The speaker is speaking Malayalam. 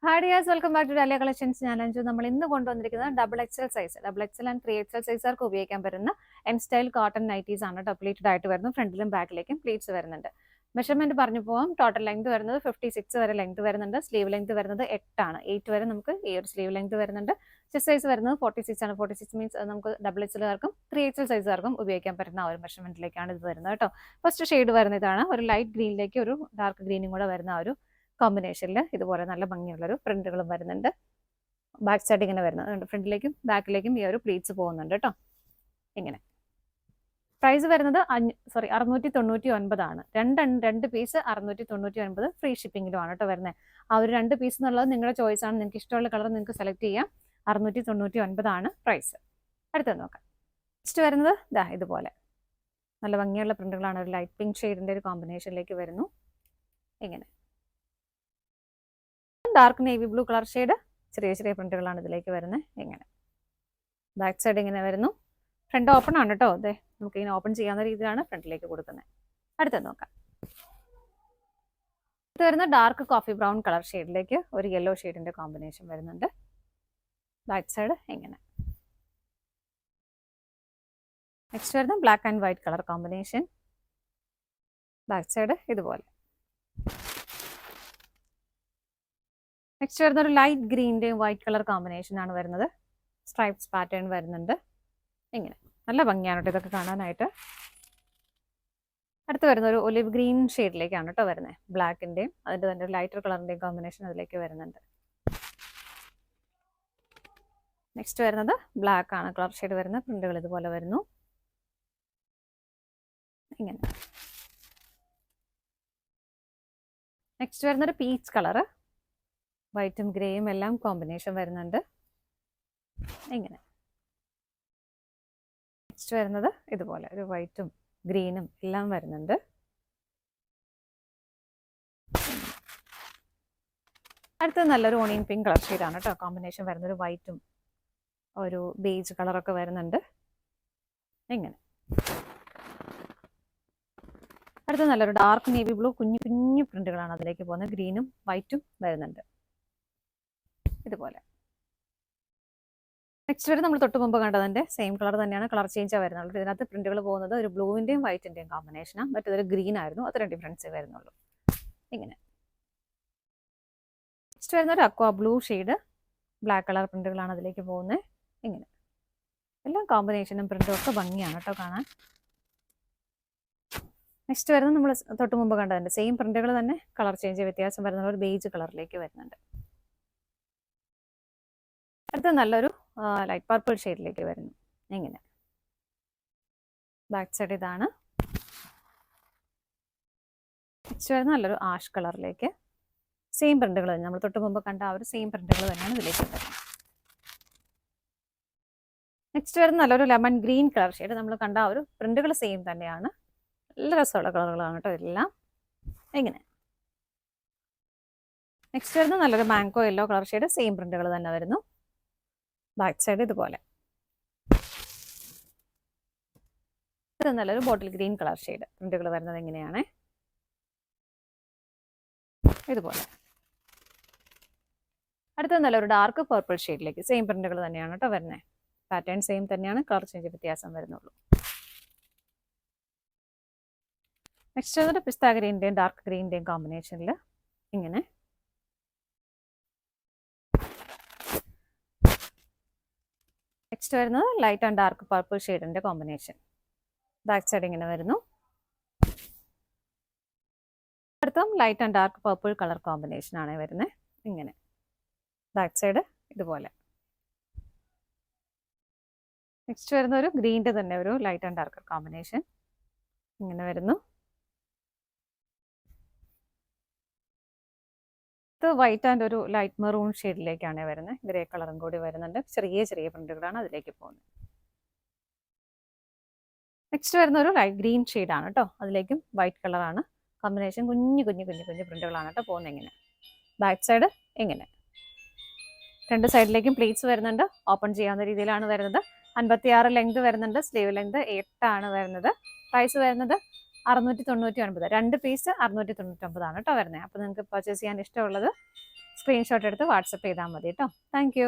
Hi dears, welcome back to Dahlia collections. ഞാൻ അഞ്ജു. നമ്മൾ ഇന്ന് കൊണ്ടുവന്നിരിക്കുന്നത് double XL size, double XL and 3XL സൈസുകാർക്ക് ഉപയോഗിക്കാൻ പറ്റുന്ന എം സ്റ്റൈൽ കോട്ടൺ നൈറ്റീസ് ആണ്. പ്ലീറ്റഡ് ആയിട്ട് വരുന്നു. ഫ്രണ്ടിലും ബാക്കിലേക്കും പ്ലീറ്റ്സ് വരുന്നുണ്ട്. മെഷർമെന്റ് പറഞ്ഞു പോകാം. ടോട്ടൽ ലെങ്ത് വരുന്നത് 56 വരെ ലെങ്ത് വരുന്നുണ്ട്. സ്ലീവ് ലെങ്ത് വരുന്നത് 8 ആണ്. 8 വരെ നമുക്ക് ഈ ഒരു സ്ലീവ് ലെങ്ത് വരുന്നുണ്ട്. ചെസ്റ്റ് സൈസ് വരുന്നത് 46 ആണ്. 46 മീൻസ് നമുക്ക് ഡബിൾ എക്സലുകാർക്കും 3XL സൈസുകാർക്കും ഉപയോഗിക്കാൻ പറ്റുന്ന ആ ഒരു മെഷർമെന്റിലേക്കാണ് ഇത് വരുന്നത് കേട്ടോ. ഫസ്റ്റ് ഷെയ്ഡ് വരുന്ന ഇതാണ്. ഒരു ലൈറ്റ് ഗ്രീനിലേക്ക് ഒരു ഡാർക്ക് ഗ്രീനും കൂടെ വരുന്ന ആ ഒരു കോമ്പിനേഷനിൽ ഇതുപോലെ നല്ല ഭംഗിയുള്ളൊരു പ്രിന്റുകളും വരുന്നുണ്ട്. ബാക്ക് സൈഡ് ഇങ്ങനെ വരുന്നത്, ഫ്രണ്ടിലേക്കും ബാക്കിലേക്കും ഈ ഒരു പ്ലീറ്റ്സ് പോകുന്നുണ്ട് കേട്ടോ. ഇങ്ങനെ പ്രൈസ് വരുന്നത് 699 ആണ്. രണ്ട് പീസ് 699, ഫ്രീ ഷിപ്പിംഗിലുമാണ് കേട്ടോ വരുന്നത്. ആ ഒരു 2 പീസ് എന്നുള്ളത് നിങ്ങളുടെ ചോയ്സ് ആണ്. നിങ്ങൾക്ക് ഇഷ്ടമുള്ള കളർ നിങ്ങൾക്ക് സെലക്ട് ചെയ്യാം. 699 ആണ് പ്രൈസ്. അടുത്തത് നോക്കാം. നെക്സ്റ്റ് വരുന്നത് ഇതുപോലെ നല്ല ഭംഗിയുള്ള പ്രിന്റുകളാണ്. ഒരു ലൈറ്റ് പിങ്ക് ഷെയ്ഡിന്റെ ഒരു കോമ്പിനേഷനിലേക്ക് വരുന്നു. ഇങ്ങനെ dark navy blue colour shade, ചെറിയ ചെറിയ പ്രിന്റുകളാണ് ഇതിലേക്ക് വരുന്നത്. ഇങ്ങനെ ബാക്ക് സൈഡ് ഇങ്ങനെ വരുന്നു. ഫ്രണ്ട് ഓപ്പൺ ആണ് കേട്ടോ. അതെ, നമുക്ക് ഇങ്ങനെ ഓപ്പൺ ചെയ്യാവുന്ന രീതിയിലാണ് ഫ്രണ്ടിലേക്ക് കൊടുക്കുന്നത്. അടുത്തത് നോക്കാം. ഇത് വരുന്ന ഡാർക്ക് കോഫി ബ്രൗൺ കളർ ഷെയ്ഡിലേക്ക് ഒരു യെല്ലോ ഷെയ്ഡിന്റെ കോമ്പിനേഷൻ വരുന്നുണ്ട്. ബാക്ക് സൈഡ് ഇങ്ങനെ. നെക്സ്റ്റ് വരുന്ന black and white colour combination. Back side ഇതുപോലെ. നെക്സ്റ്റ് വരുന്ന ഒരു ലൈറ്റ് ഗ്രീൻ്റെയും വൈറ്റ് കളർ കോമ്പിനേഷൻ ആണ് വരുന്നത്. സ്ട്രൈപ്സ് പാറ്റേൺ വരുന്നുണ്ട്. ഇങ്ങനെ നല്ല ഭംഗിയാണ് കേട്ടോ ഇതൊക്കെ കാണാനായിട്ട്. അടുത്ത് വരുന്ന ഒരു ഒലിവ് ഗ്രീൻ ഷെയ്ഡിലേക്കാണ് കേട്ടോ വരുന്നത്. ബ്ലാക്കിൻ്റെയും അതിൻ്റെ തന്നെ ലൈറ്റർ കളറിൻ്റെയും കോമ്പിനേഷൻ അതിലേക്ക് വരുന്നുണ്ട്. നെക്സ്റ്റ് വരുന്നത് ബ്ലാക്ക് ആണ് കളർ ഷെയ്ഡ് വരുന്ന പ്രിന്റുകൾ ഇതുപോലെ വരുന്നു. ഇങ്ങനെ നെക്സ്റ്റ് വരുന്നൊരു പീച്ച് കളറ്, വൈറ്റും ഗ്രേയും എല്ലാം കോമ്പിനേഷൻ വരുന്നുണ്ട്. ഇങ്ങനെ നെക്സ്റ്റ് വരുന്നത് ഇതുപോലെ ഒരു വൈറ്റും ഗ്രീനും എല്ലാം വരുന്നുണ്ട്. അടുത്തത് നല്ലൊരു ഓണിയൻ പിങ്ക് കളർ ഷെയ്ഡാണ് കേട്ടോ. കോമ്പിനേഷൻ വരുന്നൊരു വൈറ്റും ഒരു ബേജ് കളറൊക്കെ വരുന്നുണ്ട്. ഇങ്ങനെ അടുത്തത് നല്ലൊരു ഡാർക്ക് നേവി ബ്ലൂ കുഞ്ഞു കുഞ്ഞു പ്രിന്റുകളാണ് അതിലേക്ക് പോകുന്നത്. ഗ്രീനും വൈറ്റും വരുന്നുണ്ട് ഇതുപോലെ. നെക്സ്റ്റ് വരെ നമ്മൾ തൊട്ട് മുമ്പ് കണ്ടതിൻ്റെ സെയിം കളർ തന്നെയാണ്, കളർ ചേഞ്ചാണ് വരുന്നുള്ളൂ. ഇതിനകത്ത് പ്രിന്റുകൾ പോകുന്നത് ഒരു ബ്ലൂവിൻ്റെയും വൈറ്റിൻ്റെയും കോമ്പിനേഷനാണ്. മറ്റേതൊരു ഗ്രീൻ ആയിരുന്നു. അത്രയും ഡിഫറൻസേ വരുന്നുള്ളൂ. ഇങ്ങനെ നെക്സ്റ്റ് വരുന്ന ഒരു aqua blue shade, black colour പ്രിന്റുകളാണ് അതിലേക്ക് പോകുന്നത്. ഇങ്ങനെ എല്ലാം കോമ്പിനേഷനും പ്രിന്റും ഒക്കെ ഭംഗിയാണ് കേട്ടോ കാണാൻ. നെക്സ്റ്റ് വരുന്നത് നമ്മൾ തൊട്ട് മുമ്പ് കണ്ടതിൻ്റെ സെയിം പ്രിന്റുകൾ തന്നെ, കളർ ചേഞ്ച് വ്യത്യാസം വരുന്ന ഒരു ബേജ് കളറിലേക്ക് വരുന്നുണ്ട്. അടുത്ത നല്ലൊരു ലൈറ്റ് പർപ്പിൾ ഷെയ്ഡിലേക്ക് വരുന്നു. ഇങ്ങനെ ബാക്ക് സൈഡ് ഇതാണ്. നെക്സ്റ്റ് വരുന്ന നല്ലൊരു ആഷ് കളറിലേക്ക് സെയിം പ്രിന്റുകൾ തന്നെ, നമ്മൾ തൊട്ട് മുമ്പ് കണ്ട ആ ഒരു സെയിം പ്രിന്റുകൾ തന്നെയാണ് ഇതിലേക്ക് വരുന്നത്. നെക്സ്റ്റ് വരുന്ന നല്ലൊരു ലെമൺ ഗ്രീൻ കളർ ഷെയ്ഡ്, നമ്മൾ കണ്ട ആ ഒരു പ്രിന്റുകൾ സെയിം തന്നെയാണ്. നല്ല രസമുള്ള കളറുകളാണ് കേട്ടോ എല്ലാം. ഇങ്ങനെ നെക്സ്റ്റ് വരുന്ന നല്ലൊരു mango yellow colour shade, same പ്രിന്റുകൾ തന്നെ വരുന്നു. ബാക്ക് സൈഡ് ഇതുപോലെ. ഇത് നല്ലൊരു ബോട്ടിൽ ഗ്രീൻ കളർ ഷെയ്ഡ്, പ്രിന്റുകൾ വരുന്നത് എങ്ങനെയാണ് ഇതുപോലെ. അടുത്തത് നല്ലൊരു ഡാർക്ക് പർപ്പിൾ ഷെയ്ഡിലേക്ക് സെയിം പ്രിന്റുകൾ തന്നെയാണ് കേട്ടോ വരുന്നത്. പാറ്റേൺ സെയിം തന്നെയാണ്, കളർ ചേഞ്ച് വ്യത്യാസം വരുന്നുള്ളൂ. നെക്സ്റ്റ് വന്നിട്ട് പിസ്ത ഗ്രീൻ്റെയും ഡാർക്ക് ഗ്രീൻ്റെയും കോമ്പിനേഷനിൽ ഇങ്ങനെ. നെക്സ്റ്റ് വരുന്നത് ലൈറ്റ് ആൻഡ് ഡാർക്ക് പർപ്പിൾ ഷെയ്ഡിന്റെ കോമ്പിനേഷൻ. ബാക്ക് സൈഡ് ഇങ്ങനെ വരുന്നു. അടുത്തും light and dark purple colour combination ആണ് വരുന്നത്. ഇങ്ങനെ ബാക്ക് സൈഡ് ഇതുപോലെ. നെക്സ്റ്റ് വരുന്ന ഒരു ഗ്രീൻ്റെ തന്നെ ഒരു ലൈറ്റ് ആൻഡ് ഡാർക്ക് കോമ്പിനേഷൻ ഇങ്ങനെ വരുന്നു. ഇത് വൈറ്റ് ആൻഡ് ഒരു ലൈറ്റ് മെറൂൺ ഷെയ്ഡിലേക്കാണ് വരുന്നത്. ഗ്രേ കളറും കൂടി വരുന്നുണ്ട്. ചെറിയ ചെറിയ പ്രിന്റുകളാണ് അതിലേക്ക് പോകുന്നത്. നെക്സ്റ്റ് വരുന്ന ഒരു ലൈറ്റ് ഗ്രീൻ ഷെയ്ഡാണ് കേട്ടോ. അതിലേക്കും വൈറ്റ് കളറാണ് കോമ്പിനേഷൻ. കുഞ്ഞു കുഞ്ഞു കുഞ്ഞു കുഞ്ഞു പ്രിന്റുകളാണ് കേട്ടോ പോകുന്നത്. ഇങ്ങനെ ബാക്ക് സൈഡ് ഇങ്ങനെ. രണ്ട് സൈഡിലേക്കും പ്ലീറ്റ്സ് വരുന്നുണ്ട്. ഓപ്പൺ ചെയ്യാവുന്ന രീതിയിലാണ് വരുന്നത്. 56 ലെങ്ത് വരുന്നുണ്ട്. സ്ലീവ് ലെങ്ത് 8 ആണ് വരുന്നത്. പ്രൈസ് വരുന്നത് 699. 2 പീസ് 699 ആണ് കേട്ടോ വരുന്നത്. അപ്പോൾ നിങ്ങൾക്ക് പർച്ചേസ് ചെയ്യാൻ ഇഷ്ടമുള്ളത് സ്ക്രീൻഷോട്ട് എടുത്ത് വാട്സപ്പ് ചെയ്താൽ മതി കേട്ടോ. താങ്ക്